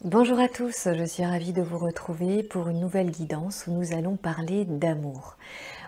Bonjour à tous, je suis ravie de vous retrouver pour une nouvelle guidance où nous allons parler d'amour.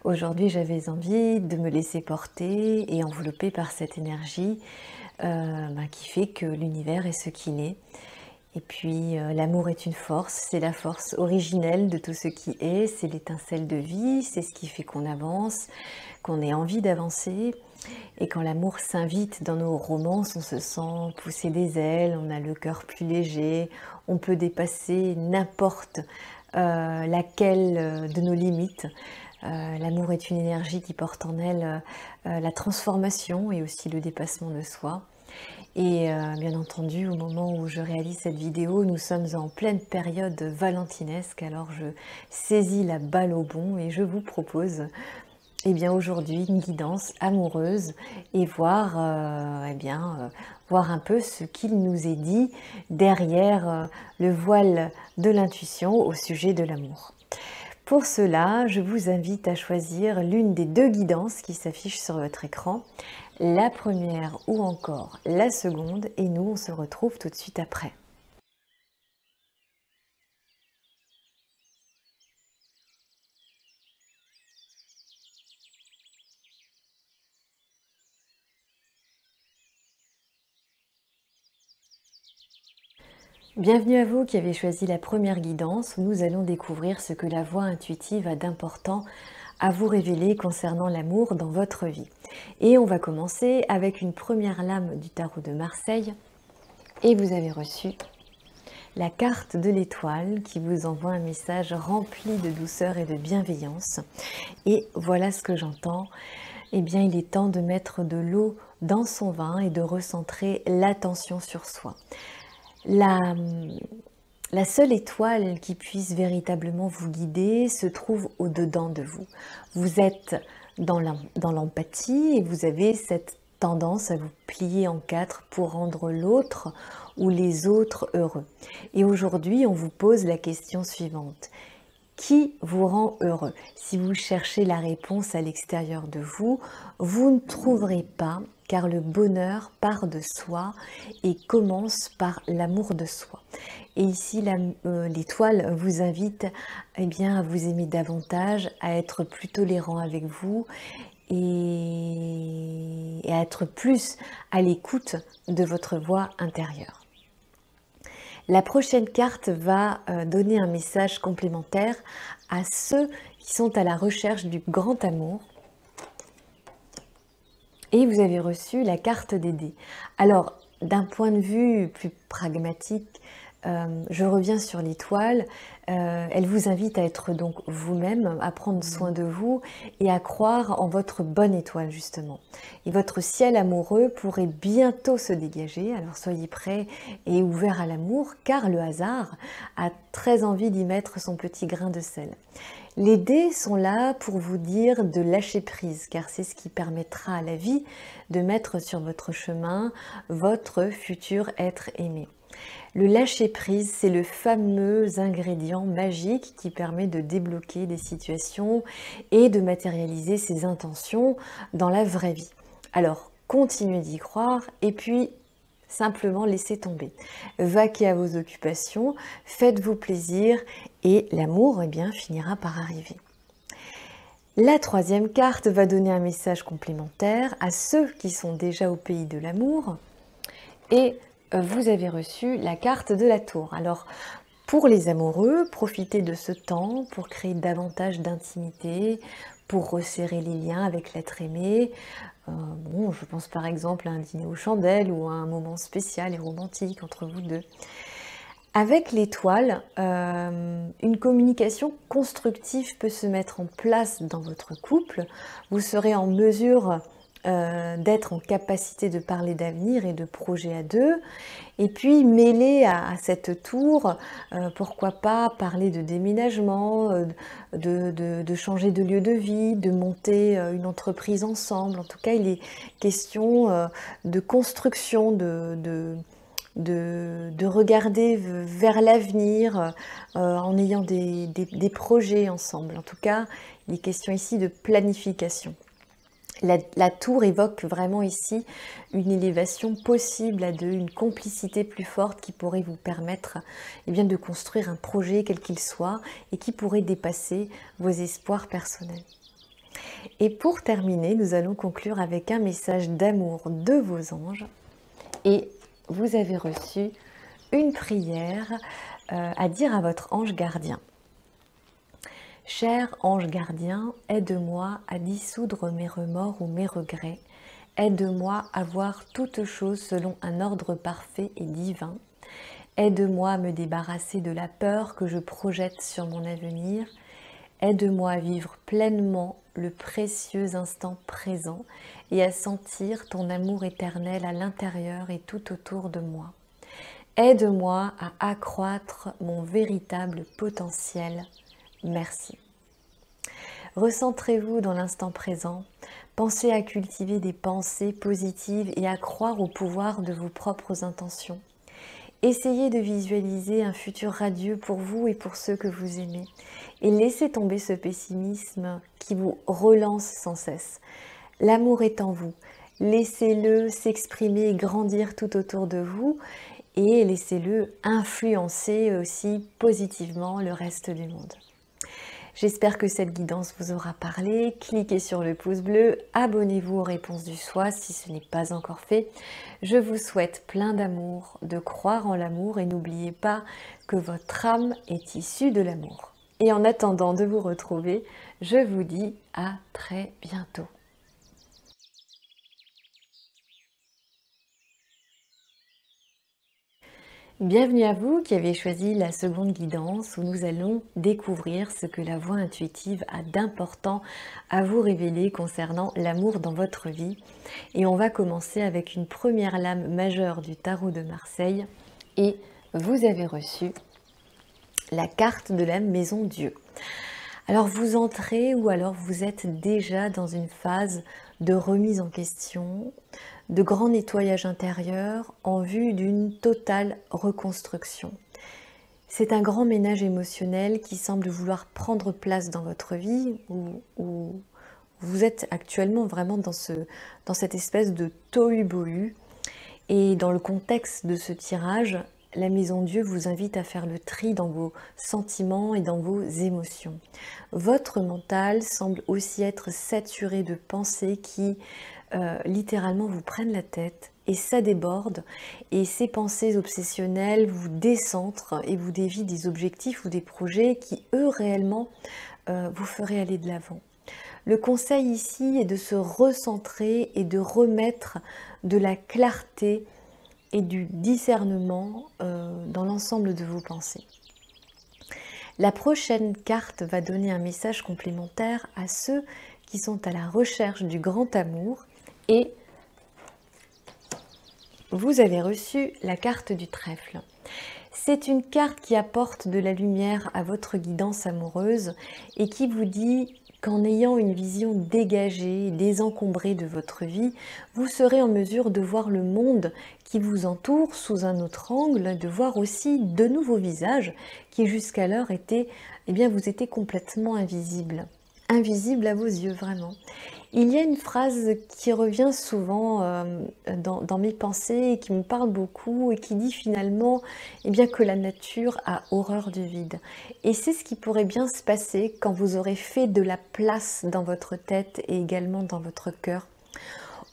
Aujourd'hui, j'avais envie de me laisser porter et envelopper par cette énergie qui fait que l'univers est ce qu'il est. Et puis, l'amour est une force, c'est la force originelle de tout ce qui est, c'est l'étincelle de vie, c'est ce qui fait qu'on avance, qu'on ait envie d'avancer. Et quand l'amour s'invite dans nos romances, on se sent pousser des ailes, on a le cœur plus léger, on peut dépasser n'importe laquelle de nos limites. L'amour est une énergie qui porte en elle la transformation et aussi le dépassement de soi. Et bien entendu, au moment où je réalise cette vidéo, nous sommes en pleine période valentinesque, alors je saisis la balle au bond et je vous propose bien aujourd'hui une guidance amoureuse et voir, voir un peu ce qu'il nous est dit derrière le voile de l'intuition au sujet de l'amour. Pour cela, je vous invite à choisir l'une des deux guidances qui s'affichent sur votre écran, la première ou encore la seconde, et nous on se retrouve tout de suite après. Bienvenue à vous qui avez choisi la première guidance où nous allons découvrir ce que la voix intuitive a d'important à vous révéler concernant l'amour dans votre vie. Et on va commencer avec une première lame du tarot de Marseille et vous avez reçu la carte de l'étoile qui vous envoie un message rempli de douceur et de bienveillance. Et voilà ce que j'entends. Eh bien, il est temps de mettre de l'eau dans son vin et de recentrer l'attention sur soi. La seule étoile qui puisse véritablement vous guider se trouve au-dedans de vous. Vous êtes dans l'empathie et vous avez cette tendance à vous plier en quatre pour rendre l'autre ou les autres heureux. Et aujourd'hui, on vous pose la question suivante. Qui vous rend heureux? Si vous cherchez la réponse à l'extérieur de vous, vous ne trouverez pas, car le bonheur part de soi et commence par l'amour de soi. Et ici, l'étoile vous invite à vous aimer davantage, à être plus tolérant avec vous et à être plus à l'écoute de votre voix intérieure. La prochaine carte va donner un message complémentaire à ceux qui sont à la recherche du grand amour. Et vous avez reçu la carte des dés. Alors, d'un point de vue plus pragmatique, je reviens sur l'étoile. Elle vous invite à être donc vous-même, à prendre soin de vous et à croire en votre bonne étoile justement. Et votre ciel amoureux pourrait bientôt se dégager, alors soyez prêts et ouverts à l'amour car le hasard a très envie d'y mettre son petit grain de sel. Les dés sont là pour vous dire de lâcher prise, car c'est ce qui permettra à la vie de mettre sur votre chemin votre futur être aimé. Le lâcher prise, c'est le fameux ingrédient magique qui permet de débloquer des situations et de matérialiser ses intentions dans la vraie vie. Alors, continuez d'y croire et puis simplement laissez tomber. Vaquez à vos occupations, faites-vous plaisir et l'amour finira par arriver. La troisième carte va donner un message complémentaire à ceux qui sont déjà au pays de l'amour et vous avez reçu la carte de la tour. Alors, pour les amoureux, profitez de ce temps pour créer davantage d'intimité, pour resserrer les liens avec l'être aimé. Je pense par exemple à un dîner aux chandelles ou à un moment spécial et romantique entre vous deux. Avec l'étoile, une communication constructive peut se mettre en place dans votre couple. Vous serez en mesure d'être en capacité de parler d'avenir et de projets à deux. Et puis, mêler à cette tour, pourquoi pas parler de déménagement, de changer de lieu de vie, de monter une entreprise ensemble. En tout cas, il est question de construction, de regarder vers l'avenir en ayant des projets ensemble. En tout cas, il est question ici de planification. La tour évoque vraiment ici une élévation possible à deux, une complicité plus forte qui pourrait vous permettre de construire un projet quel qu'il soit et qui pourrait dépasser vos espoirs personnels. Et pour terminer, nous allons conclure avec un message d'amour de vos anges. Et vous avez reçu une prière à dire à votre ange gardien. Cher ange gardien, aide-moi à dissoudre mes remords ou mes regrets. Aide-moi à voir toutes choses selon un ordre parfait et divin. Aide-moi à me débarrasser de la peur que je projette sur mon avenir. Aide-moi à vivre pleinement le précieux instant présent et à sentir ton amour éternel à l'intérieur et tout autour de moi. Aide-moi à accroître mon véritable potentiel. Merci. Recentrez-vous dans l'instant présent. Pensez à cultiver des pensées positives et à croire au pouvoir de vos propres intentions. Essayez de visualiser un futur radieux pour vous et pour ceux que vous aimez. Et laissez tomber ce pessimisme qui vous relance sans cesse. L'amour est en vous. Laissez-le s'exprimer et grandir tout autour de vous. Et laissez-le influencer aussi positivement le reste du monde. J'espère que cette guidance vous aura parlé. Cliquez sur le pouce bleu, abonnez-vous aux réponses du soi si ce n'est pas encore fait. Je vous souhaite plein d'amour, de croire en l'amour et n'oubliez pas que votre âme est issue de l'amour. Et en attendant de vous retrouver, je vous dis à très bientôt. Bienvenue à vous qui avez choisi la seconde guidance où nous allons découvrir ce que la voix intuitive a d'important à vous révéler concernant l'amour dans votre vie. Et on va commencer avec une première lame majeure du tarot de Marseille et vous avez reçu la carte de la maison Dieu. Alors vous entrez ou alors vous êtes déjà dans une phase de remise en question, de grand nettoyage intérieur en vue d'une totale reconstruction. C'est un grand ménage émotionnel qui semble vouloir prendre place dans votre vie où vous êtes actuellement vraiment dans cette espèce de tohu-bohu. Et dans le contexte de ce tirage, la Maison Dieu vous invite à faire le tri dans vos sentiments et dans vos émotions. Votre mental semble aussi être saturé de pensées qui littéralement vous prennent la tête et ça déborde. Et ces pensées obsessionnelles vous décentrent et vous dévient des objectifs ou des projets qui, eux, réellement, vous feraient aller de l'avant. Le conseil ici est de se recentrer et de remettre de la clarté et du discernement dans l'ensemble de vos pensées. La prochaine carte va donner un message complémentaire à ceux qui sont à la recherche du grand amour et vous avez reçu la carte du trèfle. C'est une carte qui apporte de la lumière à votre guidance amoureuse et qui vous dit qu'en ayant une vision dégagée, désencombrée de votre vie, vous serez en mesure de voir le monde qui vous entoure sous un autre angle, de voir aussi de nouveaux visages qui jusqu'alors étaient, vous étiez complètement invisibles. Invisibles à vos yeux, vraiment. Il y a une phrase qui revient souvent dans mes pensées et qui me parle beaucoup et qui dit finalement que la nature a horreur du vide. Et c'est ce qui pourrait bien se passer quand vous aurez fait de la place dans votre tête et également dans votre cœur.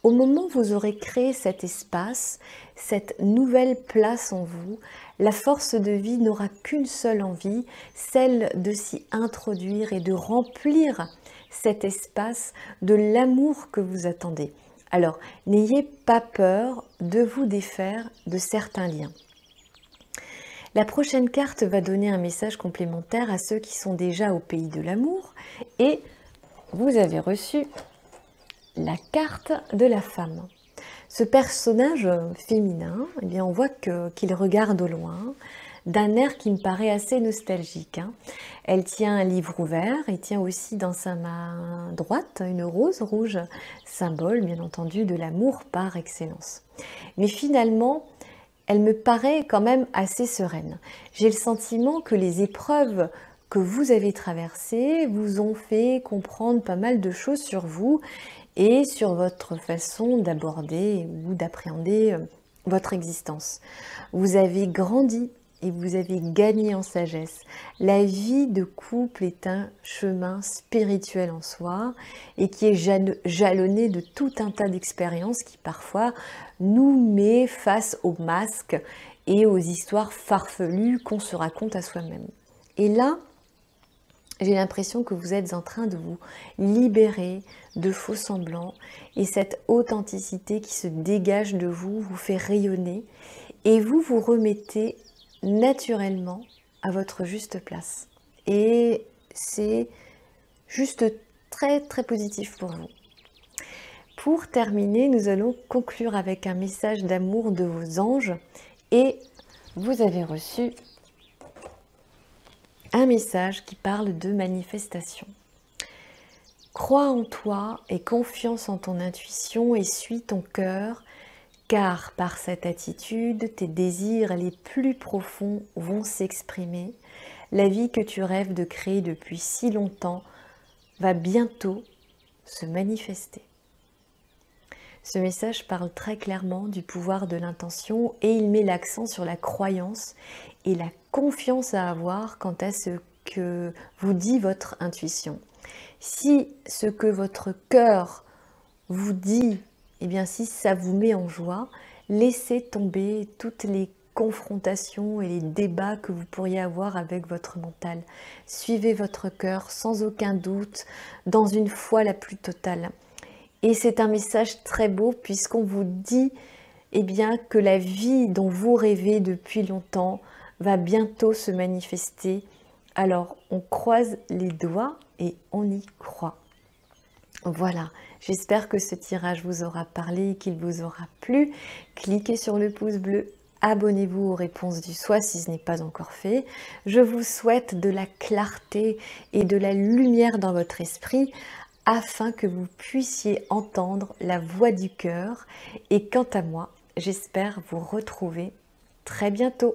Au moment où vous aurez créé cet espace, cette nouvelle place en vous, la force de vie n'aura qu'une seule envie, celle de s'y introduire et de remplir cet espace de l'amour que vous attendez. Alors, n'ayez pas peur de vous défaire de certains liens. La prochaine carte va donner un message complémentaire à ceux qui sont déjà au pays de l'amour et vous avez reçu la carte de la femme. Ce personnage féminin, on voit qu'il regarde au loin, d'un air qui me paraît assez nostalgique. Elle tient un livre ouvert et tient aussi dans sa main droite une rose rouge, symbole bien entendu de l'amour par excellence. Mais finalement, elle me paraît quand même assez sereine. J'ai le sentiment que les épreuves que vous avez traversées vous ont fait comprendre pas mal de choses sur vous et sur votre façon d'aborder ou d'appréhender votre existence. Vous avez grandi et vous avez gagné en sagesse. La vie de couple est un chemin spirituel en soi et qui est jalonné de tout un tas d'expériences qui parfois nous met face aux masques et aux histoires farfelues qu'on se raconte à soi-même. Et là, j'ai l'impression que vous êtes en train de vous libérer de faux semblants et cette authenticité qui se dégage de vous vous fait rayonner et vous vous remettez naturellement à votre juste place. Et c'est juste très très positif pour vous. Pour terminer, nous allons conclure avec un message d'amour de vos anges et vous avez reçu un message qui parle de manifestation. Crois en toi et confiance en ton intuition et suis ton cœur, car par cette attitude, tes désirs les plus profonds vont s'exprimer. La vie que tu rêves de créer depuis si longtemps va bientôt se manifester. Ce message parle très clairement du pouvoir de l'intention et il met l'accent sur la croyance et la confiance à avoir quant à ce que vous dit votre intuition. Si ce que votre cœur vous dit, eh bien si ça vous met en joie, laissez tomber toutes les confrontations et les débats que vous pourriez avoir avec votre mental. Suivez votre cœur sans aucun doute, dans une foi la plus totale. Et c'est un message très beau puisqu'on vous dit eh bien, que la vie dont vous rêvez depuis longtemps va bientôt se manifester. Alors on croise les doigts et on y croit. Voilà, j'espère que ce tirage vous aura parlé et qu'il vous aura plu. Cliquez sur le pouce bleu, abonnez-vous aux réponses du soi si ce n'est pas encore fait. Je vous souhaite de la clarté et de la lumière dans votre esprit afin que vous puissiez entendre la voix du cœur. Et quant à moi, j'espère vous retrouver très bientôt.